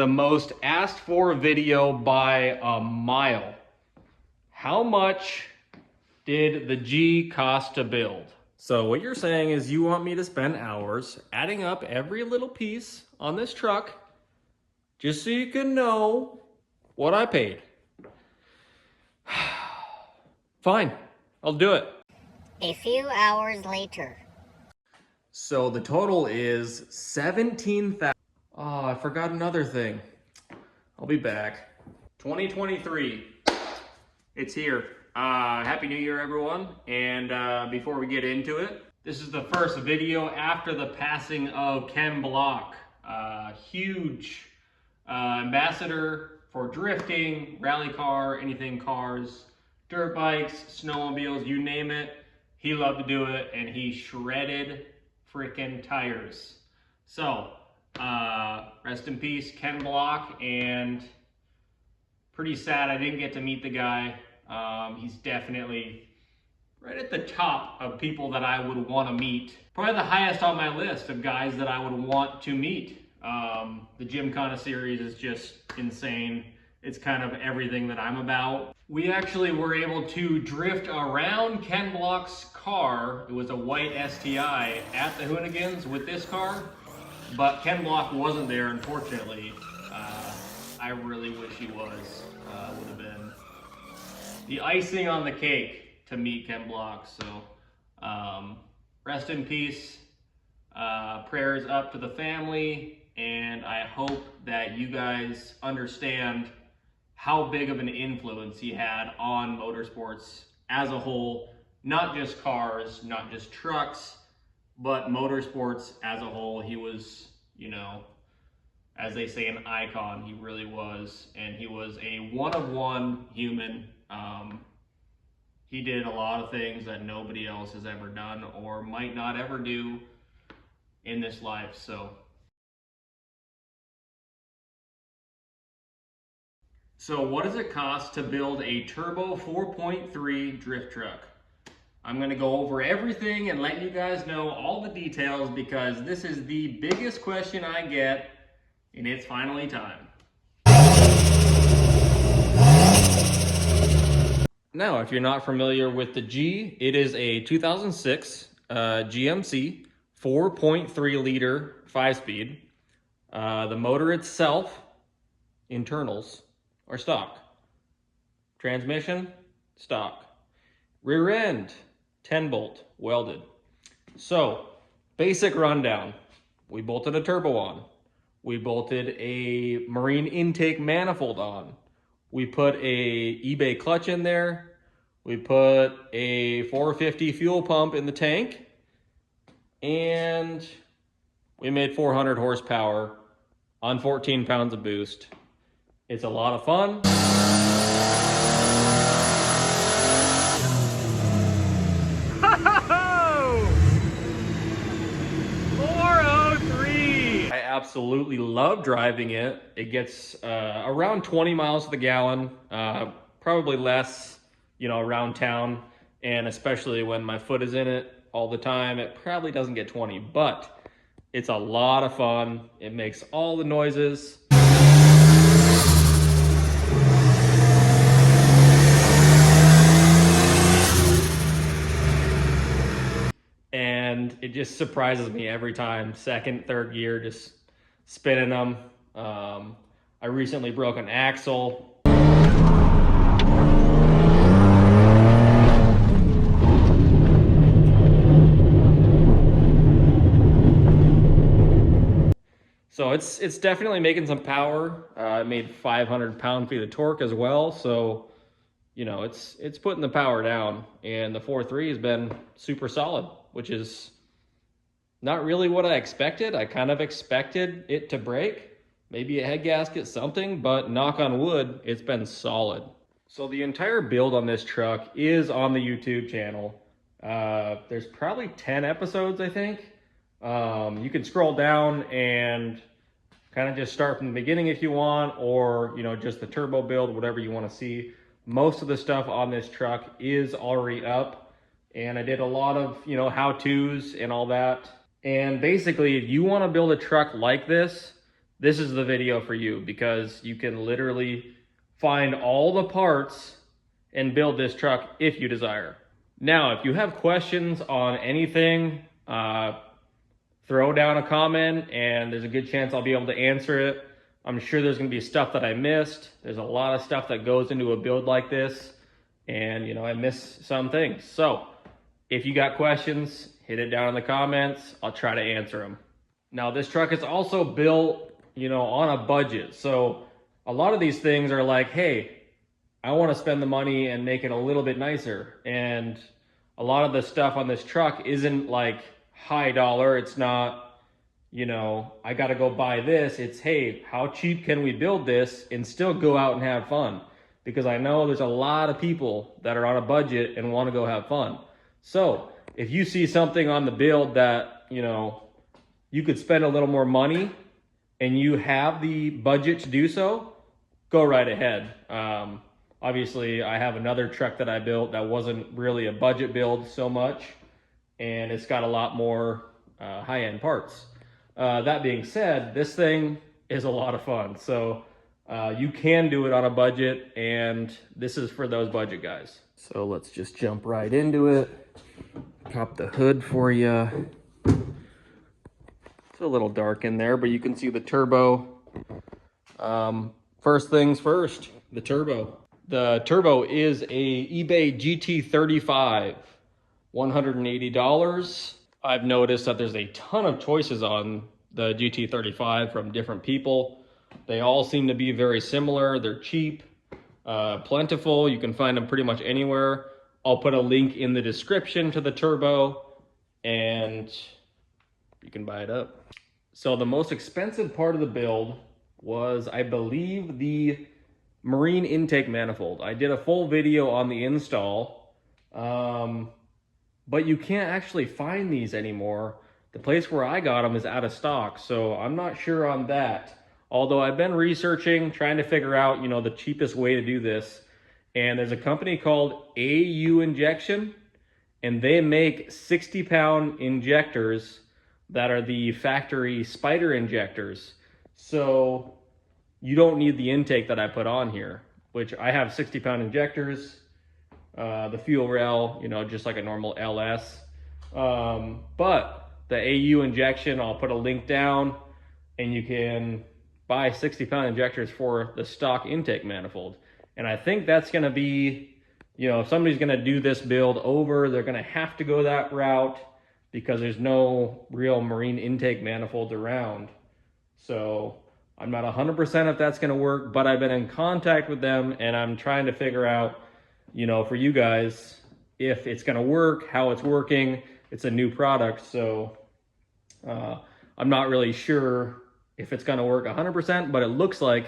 the most asked for video by a mile. How much did the G cost to build? So what you're saying is you want me to spend hours adding up every little piece on this truck just so you can know what I paid. Fine, I'll do it. A few hours later. So the total is 17,000. Oh, I forgot another thing. I'll be back. 2023, it's here. Happy New Year, everyone. And before we get into it, this is the first video after the passing of Ken Block. Huge ambassador for drifting, rally car, anything cars, dirt bikes, snowmobiles, you name it. He loved to do it, and he shredded freaking tires. So, rest in peace, Ken Block, and pretty sad I didn't get to meet the guy. He's definitely right at the top of people that I would want to meet. Probably the highest on my list of guys that I would want to meet. The Gymkhana series is just insane. It's kind of everything that I'm about. We actually were able to drift around Ken Block's car. It was a white STI at the Hoonigans with this car, but Ken Block wasn't there, unfortunately. I really wish he was. Would have been the icing on the cake to meet Ken Block. So rest in peace. Prayers up to the family, and I hope that you guys understand how big of an influence he had on motorsports as a whole, not just cars, not just trucks, but motorsports as a whole. He was, you know, as they say, an icon. He really was, and he was a one-of-one human. He did a lot of things that nobody else has ever done or might not ever do in this life. So what does it cost to build a turbo 4.3 drift truck? I'm going to go over everything and let you guys know all the details, because this is the biggest question I get, and it's finally time. Now, if you're not familiar with the G, it is a 2006 GMC 4.3 liter 5-speed. The motor itself, internals, are stock. Transmission, stock. Rear end, 10 bolt, welded. So, basic rundown. We bolted a turbo on. We bolted a marine intake manifold on. We put a eBay clutch in there. We put a 450 fuel pump in the tank. And we made 400 horsepower on 14 pounds of boost. It's a lot of fun. 403! I absolutely love driving it. It gets around 20 miles to the gallon, probably less, you know, around town. And especially when my foot is in it all the time, it probably doesn't get 20, but it's a lot of fun. It makes all the noises. And it just surprises me every time. Second, third gear, just spinning them. I recently broke an axle. So it's definitely making some power. It made 500 pound-feet of torque as well. So, you know, it's putting the power down. And the 4.3 has been super solid, which is not really what I expected. I kind of expected it to break, maybe a head gasket, something, but knock on wood, it's been solid. So the entire build on this truck is on the YouTube channel. There's probably 10 episodes, I think. You can scroll down and kind of just start from the beginning if you want, or, you know, just the turbo build, whatever you want to see. Most of the stuff on this truck is already up, and I did a lot of, you know, how-tos and all that. And basically, if you want to build a truck like this, this is the video for you, because you can literally find all the parts and build this truck if you desire. Now, if you have questions on anything, throw down a comment and there's a good chance I'll be able to answer it. I'm sure there's going to be stuff that I missed. There's a lot of stuff that goes into a build like this, and I miss some things. So if you got questions, hit it down in the comments. I'll try to answer them. Now, this truck is also built, on a budget. So a lot of these things are like, hey, I want to spend the money and make it a little bit nicer. And a lot of the stuff on this truck isn't like high dollar. It's not, I got to go buy this. It's, hey, how cheap can we build this and still go out and have fun? Because I know there's a lot of people that are on a budget and want to go have fun. So if you see something on the build that, you could spend a little more money and you have the budget to do so, go right ahead. Obviously, I have another truck that I built that wasn't really a budget build so much, and it's got a lot more high-end parts. That being said, this thing is a lot of fun. So you can do it on a budget, and this is for those budget guys. So let's just jump right into it. Pop the hood for you. It's a little dark in there, but you can see the turbo. First things first, the turbo. The turbo is a eBay GT35, $180. I've noticed that there's a ton of choices on the GT35 from different people. They all seem to be very similar. They're cheap, plentiful. You can find them pretty much anywhere. I'll put a link in the description to the turbo and you can buy it up. So the most expensive part of the build was, I believe, the marine intake manifold. I did a full video on the install, but you can't actually find these anymore. The place where I got them is out of stock, so I'm not sure on that. Although I've been researching, trying to figure out, the cheapest way to do this. And there's a company called AU Injection, and they make 60-pound injectors that are the factory spider injectors. So you don't need the intake that I put on here, which I have 60-pound injectors, the fuel rail, just like a normal LS. But the AU Injection, I'll put a link down, and you can buy 60-pound injectors for the stock intake manifold. And I think that's going to be, if somebody's going to do this build over, they're going to have to go that route because there's no real marine intake manifolds around. So I'm not 100% if that's going to work, but I've been in contact with them and I'm trying to figure out, for you guys, if it's going to work, how it's working. It's a new product, so I'm not really sure if it's going to work 100%, but it looks like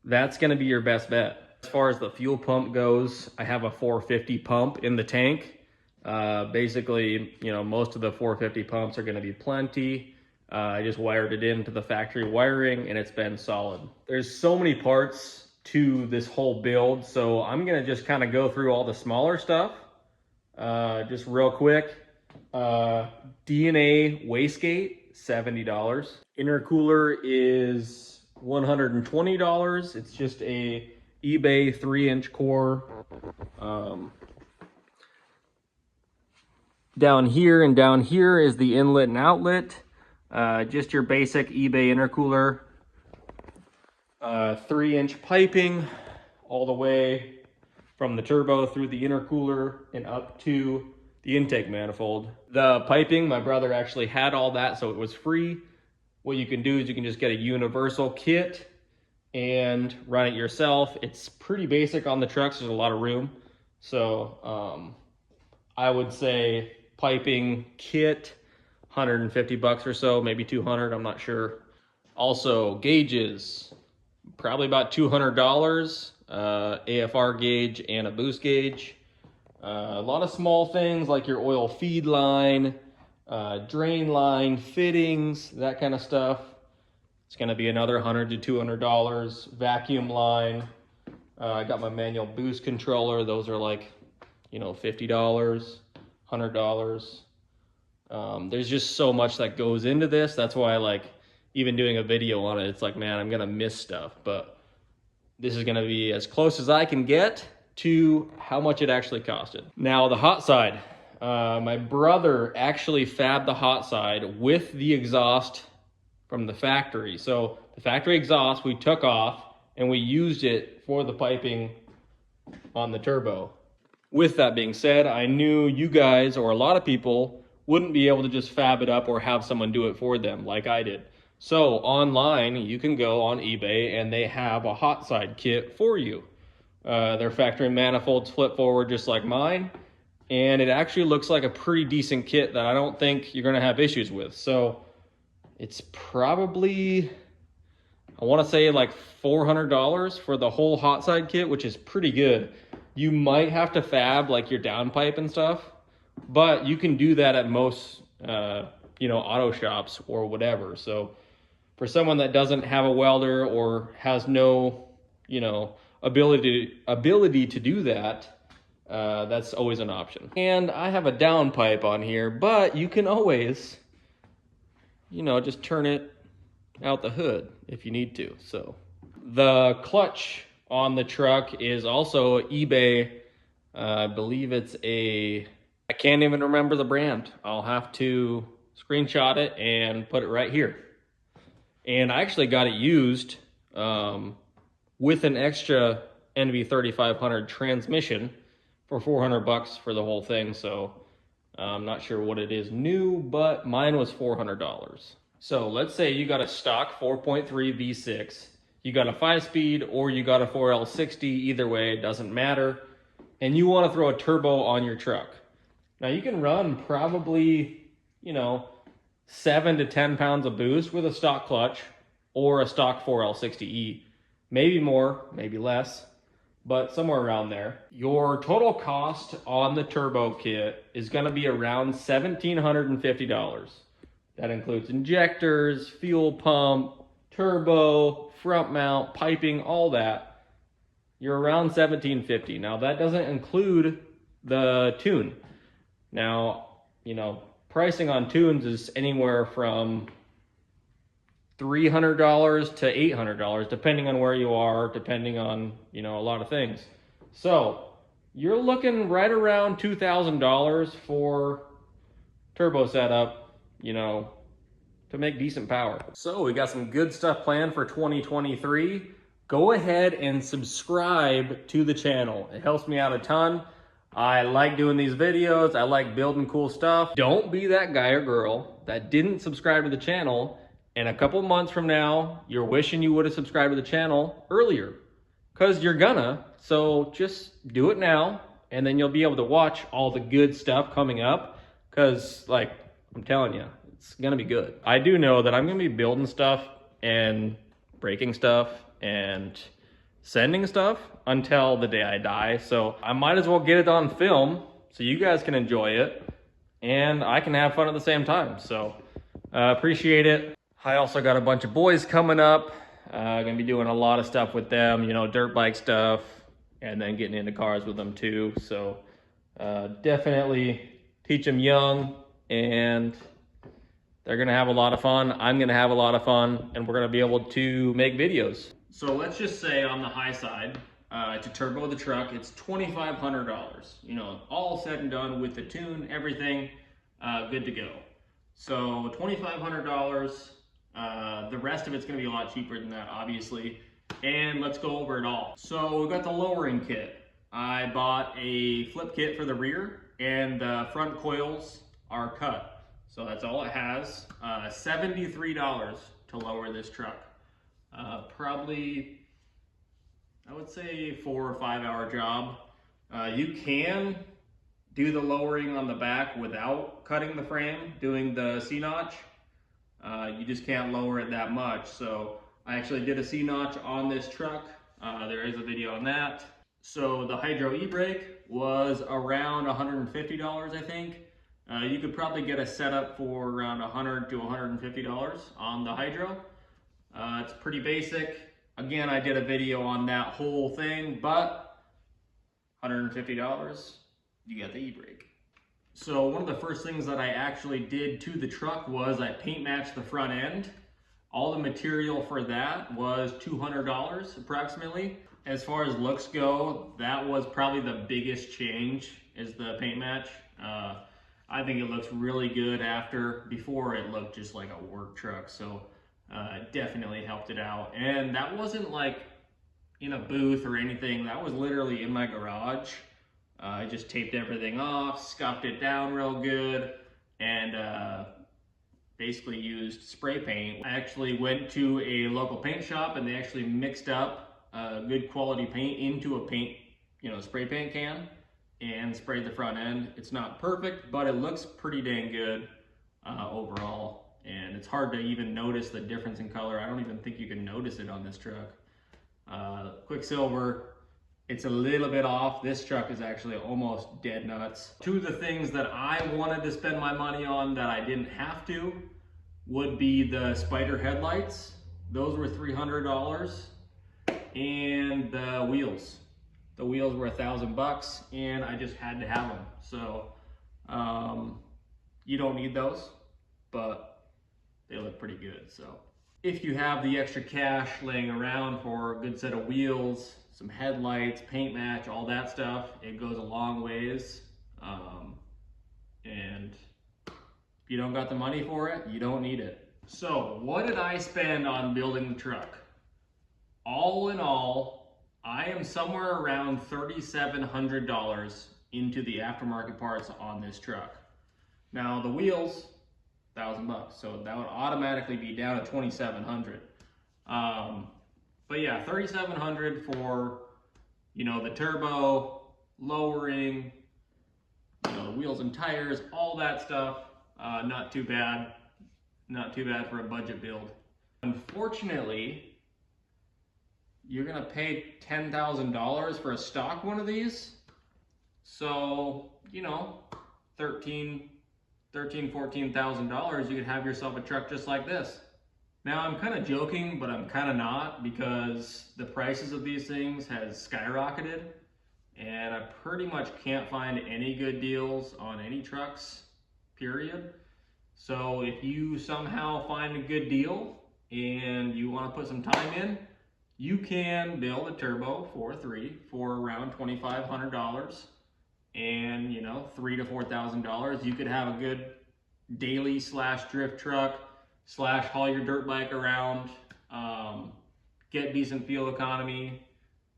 that's going to be your best bet. As far as the fuel pump goes, I have a 450 pump in the tank. Basically, most of the 450 pumps are going to be plenty. I just wired it into the factory wiring and it's been solid. There's so many parts to this whole build, so I'm going to just kind of go through all the smaller stuff just real quick. DNA wastegate, $70. Intercooler is $120. It's just a eBay 3-inch core. Down here and down here is the inlet and outlet. Just your basic eBay intercooler. 3-inch piping all the way from the turbo through the intercooler and up to the intake manifold. The piping, my brother actually had all that, so it was free. What you can do is you can just get a universal kit and run it yourself. It's pretty basic on the trucks. There's a lot of room. So I would say piping kit, 150 bucks or so, maybe 200, I'm not sure. Also gauges, probably about $200, AFR gauge and a boost gauge. A lot of small things like your oil feed line, drain line, fittings, that kind of stuff. It's going to be another $100 to $200. Vacuum line. I got my manual boost controller. Those are like, $50, $100. There's just so much that goes into this. That's why, even doing a video on it, it's like, man, I'm gonna miss stuff. But this is gonna be as close as I can get to how much it actually costed. Now the hot side, my brother actually fabbed the hot side with the exhaust from the factory. So the factory exhaust we took off and we used it for the piping on the turbo. With that being said, I knew you guys, or a lot of people, wouldn't be able to just fab it up or have someone do it for them like I did. So online, you can go on eBay and they have a hot side kit for you. Their factory manifolds flip forward just like mine, and it actually looks like a pretty decent kit that I don't think you're gonna have issues with. So it's probably, I wanna say like $400 for the whole hot side kit, which is pretty good. You might have to fab like your downpipe and stuff, but you can do that at most, auto shops or whatever. So for someone that doesn't have a welder or has no, ability to do that, that's always an option. And I have a downpipe on here, but you can always, just turn it out the hood if you need to. So the clutch on the truck is also eBay. I believe it's I can't even remember the brand. I'll have to screenshot it and put it right here. And I actually got it used with an extra NV3500 transmission for $400 for the whole thing. So I'm not sure what it is new, but mine was $400. So let's say you got a stock 4.3 V6, you got a 5-speed or you got a 4L60, either way, it doesn't matter. And you want to throw a turbo on your truck. Now you can run probably, 7 to 10 pounds of boost with a stock clutch or a stock 4L60E. Maybe more, maybe less, but somewhere around there. Your total cost on the turbo kit is going to be around $1,750. That includes injectors, fuel pump, turbo, front mount, piping, all that. You're around $1,750. Now that doesn't include the tune. Now, pricing on tunes is anywhere from $300 to $800, depending on where you are, depending on, a lot of things. So you're looking right around $2,000 for turbo setup, to make decent power. So we got some good stuff planned for 2023. Go ahead and subscribe to the channel. It helps me out a ton. I like doing these videos. I like building cool stuff. Don't be that guy or girl that didn't subscribe to the channel, and a couple months from now, you're wishing you would have subscribed to the channel earlier. Because you're gonna. So just do it now, and then you'll be able to watch all the good stuff coming up. Because, I'm telling you, it's gonna be good. I do know that I'm gonna be building stuff and breaking stuff and sending stuff until the day I die. So I might as well get it on film so you guys can enjoy it and I can have fun at the same time. So appreciate it. I also got a bunch of boys coming up. Gonna be doing a lot of stuff with them, dirt bike stuff, and then getting into cars with them too. So definitely teach them young, and they're gonna have a lot of fun. I'm gonna have a lot of fun, and we're gonna be able to make videos. So let's just say on the high side, to turbo the truck, it's $2,500. All said and done with the tune, everything, good to go. So $2,500. The rest of it's gonna be a lot cheaper than that, obviously. And let's go over it all. So we've got the lowering kit. I bought a flip kit for the rear, and the front coils are cut. So that's all it has. $73 to lower this truck. Probably, I would say 4 or 5 hour job. You can do the lowering on the back without cutting the frame, doing the C-notch. You just can't lower it that much. So I actually did a C-notch on this truck. There is a video on that. So the hydro e-brake was around $150, I think. You could probably get a setup for around $100 to $150 on the hydro. It's pretty basic. Again, I did a video on that whole thing, but $150, you get the e-brake. So one of the first things that I actually did to the truck was I paint matched the front end. All the material for that was $200 approximately. As far as looks go, that was probably the biggest change, is the paint match. I think it looks really good after. Before, it looked just like a work truck, so it definitely helped it out. And that wasn't like in a booth or anything. That was literally in my garage. I just taped everything off, scuffed it down real good, and basically used spray paint. I actually went to a local paint shop and they actually mixed up good quality paint into a paint, spray paint can and sprayed the front end. It's not perfect, but it looks pretty dang good overall. And it's hard to even notice the difference in color. I don't even think you can notice it on this truck. Quicksilver, it's a little bit off. This truck is actually almost dead nuts. Two of the things that I wanted to spend my money on that I didn't have to would be the Spider headlights. Those were $300. And the wheels. The wheels were $1,000 and I just had to have them. So you don't need those, but they look pretty good. So if you have the extra cash laying around for a good set of wheels, some headlights, paint match, all that stuff, it goes a long ways. And if you don't got the money for it, you don't need it. So what did I spend on building the truck? All in all, I am somewhere around $3,700 into the aftermarket parts on this truck. Now the wheels, $1,000, so that would automatically be down to $2,700. But yeah, $3,700 for, the turbo, lowering, the wheels and tires, all that stuff. Not too bad. Not too bad for a budget build. Unfortunately, you're gonna pay $10,000 for a stock one of these. So, $14,000, you could have yourself a truck just like this. Now I'm kind of joking, but I'm kind of not, because the prices of these things has skyrocketed and I pretty much can't find any good deals on any trucks, period. So if you somehow find a good deal and you want to put some time in, you can build a turbo 4.3 for around $2,500 and $3,000 to $4,000. You could have a good daily / drift truck / haul your dirt bike around, get decent fuel economy,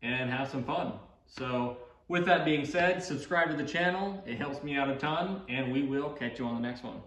and have some fun. So with that being said, subscribe to the channel. It helps me out a ton, and we will catch you on the next one.